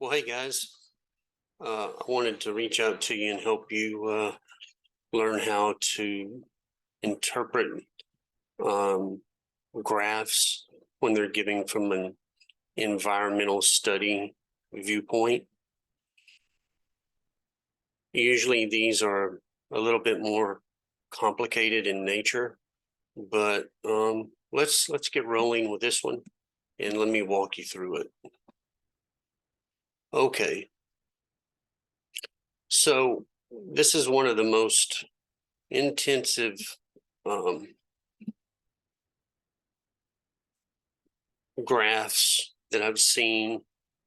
Well, hey guys, I wanted to reach out to you and help you learn how to interpret um, graphs when they're given from an environmental study viewpoint. Usually these are a little bit more complicated in nature, but let's get rolling with this one and let me walk you through it. Okay. So this is one of the most intensive graphs that I've seen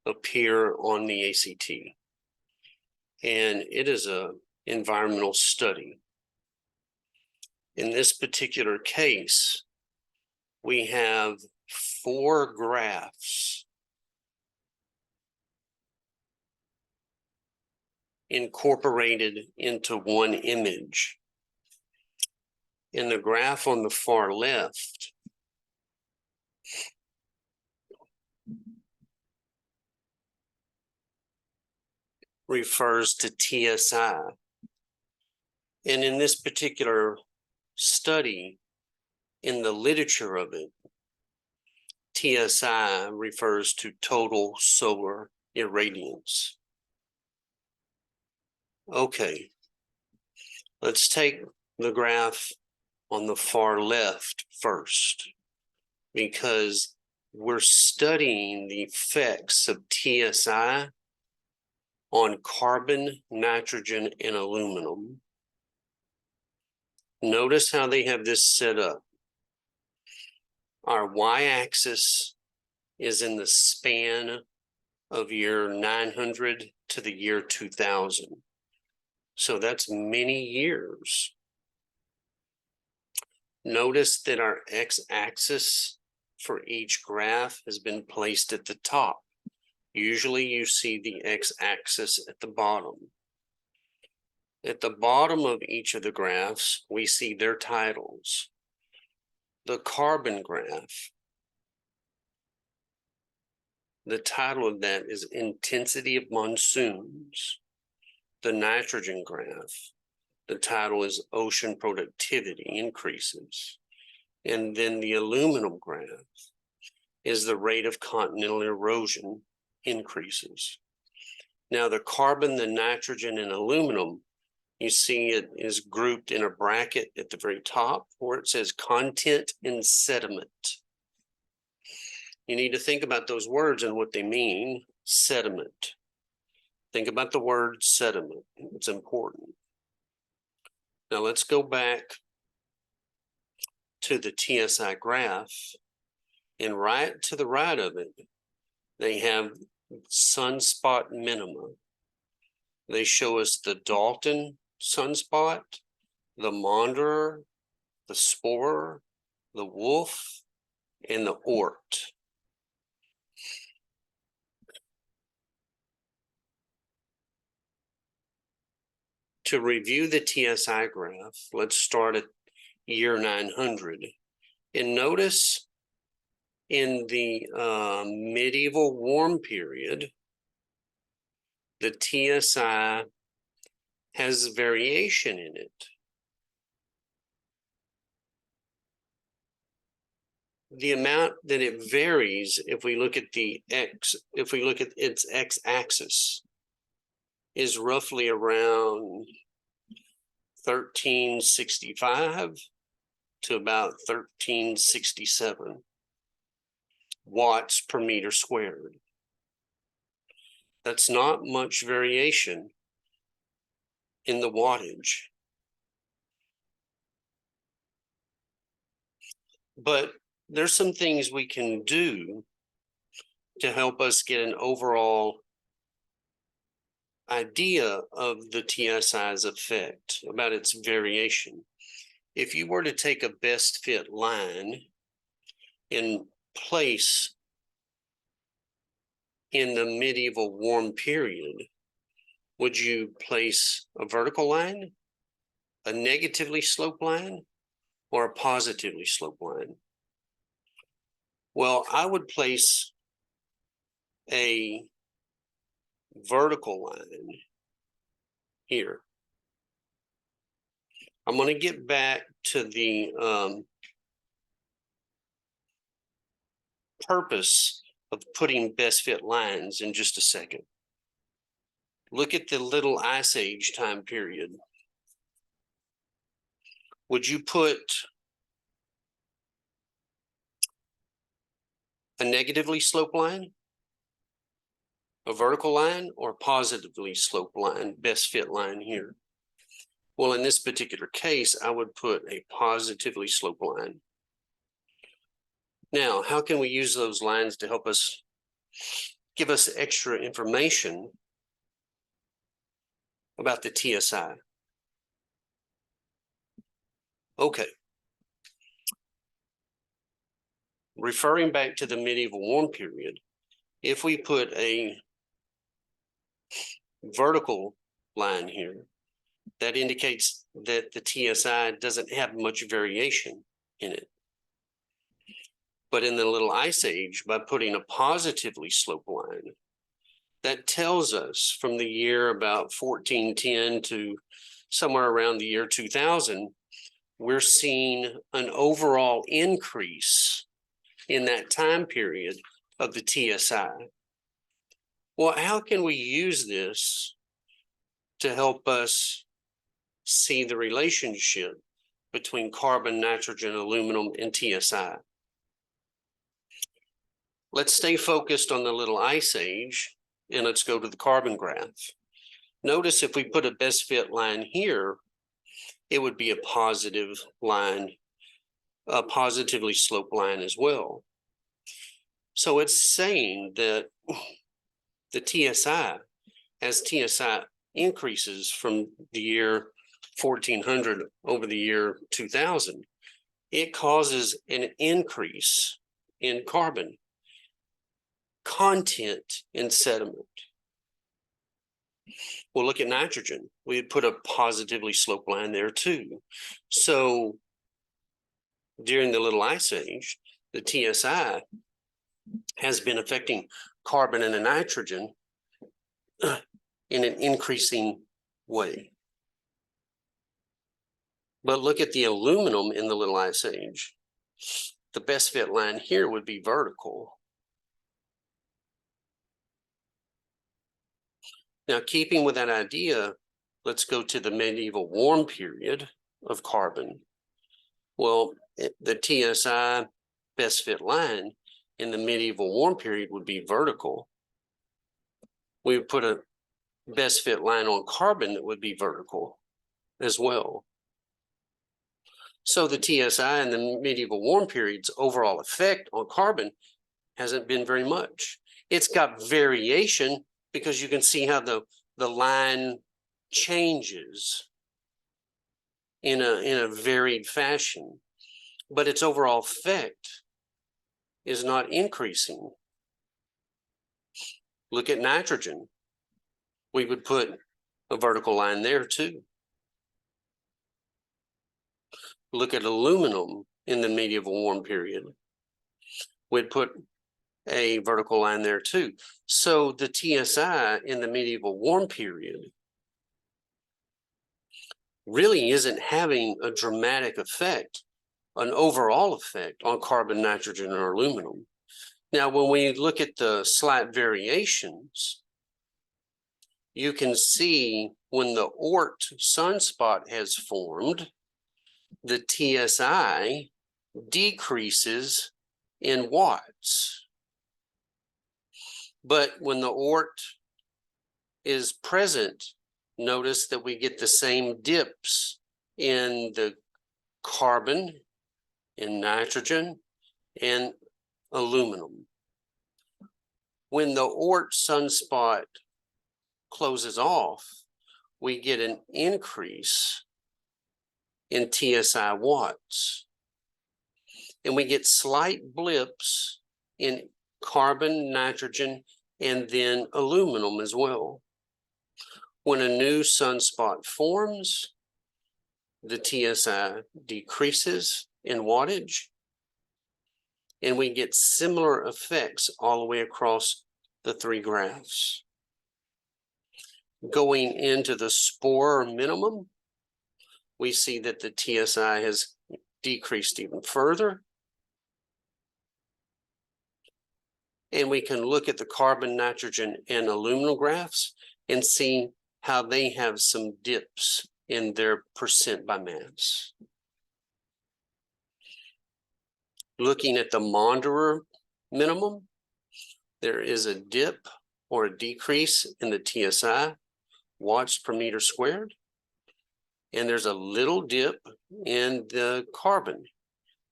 appear on the ACT. And it is an environmental study. In this particular case, we have 4 graphs incorporated into one image. In the graph on the far left, refers to TSI. And in this particular study, in the literature of it, TSI refers to total solar irradiance. Okay, let's take the graph on the far left first, because we're studying the effects of TSI on carbon, nitrogen, and aluminum. Notice how they have this set up. Our y-axis is in the span of year 900 to the year 2000. So that's many years. Notice that our x-axis for each graph has been placed at the top. Usually you see the x-axis at the bottom. At the bottom of each of the graphs, we see their titles. The carbon graph, the title of that is Intensity of Monsoons. The nitrogen graph, the title is Ocean Productivity Increases. And then the aluminum graph is the rate of continental erosion increases. Now the carbon, the nitrogen, and aluminum, you see it is grouped in a bracket at the very top where it says content and sediment. You need to think about those words and what they mean. Sediment. Think about the word sediment. It's important. Now let's go back to the TSI graph, and right to the right of it, they have sunspot minima. They show us the Dalton sunspot, the Monderer, the Spore, the Wolf, and the Oort. To review the TSI graph, let's start at year 900. And notice in the medieval warm period, the TSI has variation in it. The amount that it varies, if we look at its x-axis, is roughly around 1365 to about 1367 watts per meter squared. That's not much variation in the wattage. But there's some things we can do to help us get an overall idea of the TSI's effect, about its variation. If you were to take a best fit line and place in the medieval warm period, would you place a vertical line, a negatively sloped line, or a positively sloped line? Well, I would place a vertical line here. I'm going to get back to the purpose of putting best fit lines in just a second. Look at the Little Ice Age time period. Would you put a negatively sloped line, a vertical line, or a positively sloped line, best fit line here? Well, in this particular case, I would put a positively sloped line. Now, how can we use those lines to help us give us extra information about the TSI? Okay. Referring back to the medieval warm period, if we put a vertical line here, that indicates that the TSI doesn't have much variation in it. But in the Little Ice Age, by putting a positively sloped line, that tells us from the year about 1410 to somewhere around the year 2000, we're seeing an overall increase in that time period of the TSI. Well, how can we use this to help us see the relationship between carbon, nitrogen, aluminum, and TSI? Let's stay focused on the Little Ice Age, and let's go to the carbon graph. Notice if we put a best fit line here, it would be a positive line, a positively sloped line as well. So it's saying that the TSI, as TSI increases from the year 1400 over the year 2000, it causes an increase in carbon content in sediment. We'll look at nitrogen. We'd put a positively sloped line there too. So during the Little Ice Age, the TSI has been affecting carbon and the nitrogen in an increasing way. But look at the aluminum in the Little Ice Age. The best fit line here would be vertical. Now, keeping with that idea, let's go to the medieval warm period of carbon. Well, the TSI best fit line in the medieval warm period would be vertical. We would put a best fit line on carbon that would be vertical as well. So the TSI in the medieval warm period's overall effect on carbon hasn't been very much. It's got variation because you can see how the line changes in a varied fashion, but its overall effect is not increasing. Look at nitrogen. We would put a vertical line there too. Look at aluminum in the medieval warm period. We'd put a vertical line there too. So the TSI in the medieval warm period really isn't having a dramatic effect, an overall effect on carbon, nitrogen, or aluminum. Now, when we look at the slight variations, you can see when the Oort sunspot has formed, the TSI decreases in watts. But when the Oort is present, notice that we get the same dips in the carbon, in nitrogen, and aluminum. When the Oort sunspot closes off, we get an increase in TSI watts. And we get slight blips in carbon, nitrogen, and then aluminum as well. When a new sunspot forms, the TSI decreases in wattage, and we get similar effects all the way across the three graphs. Going into the spore minimum, we see that the TSI has decreased even further. And we can look at the carbon, nitrogen, and aluminum graphs and see how they have some dips in their percent by mass. Looking at the Monderer minimum, there is a dip or a decrease in the TSI, watts per meter squared. And there's a little dip in the carbon.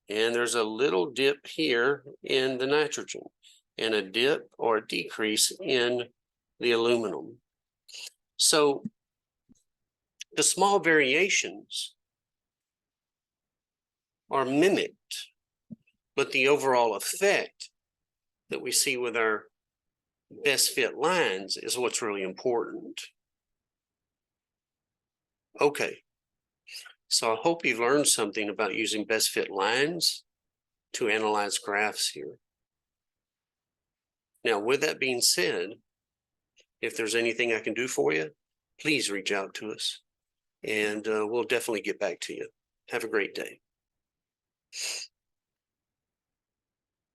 And there's a little dip here in the nitrogen, and a dip or a decrease in the aluminum. So the small variations are mimicked, but the overall effect that we see with our best fit lines is what's really important. Okay, so I hope you've learned something about using best fit lines to analyze graphs here. Now, with that being said, if there's anything I can do for you, please reach out to us, and we'll definitely get back to you. Have a great day.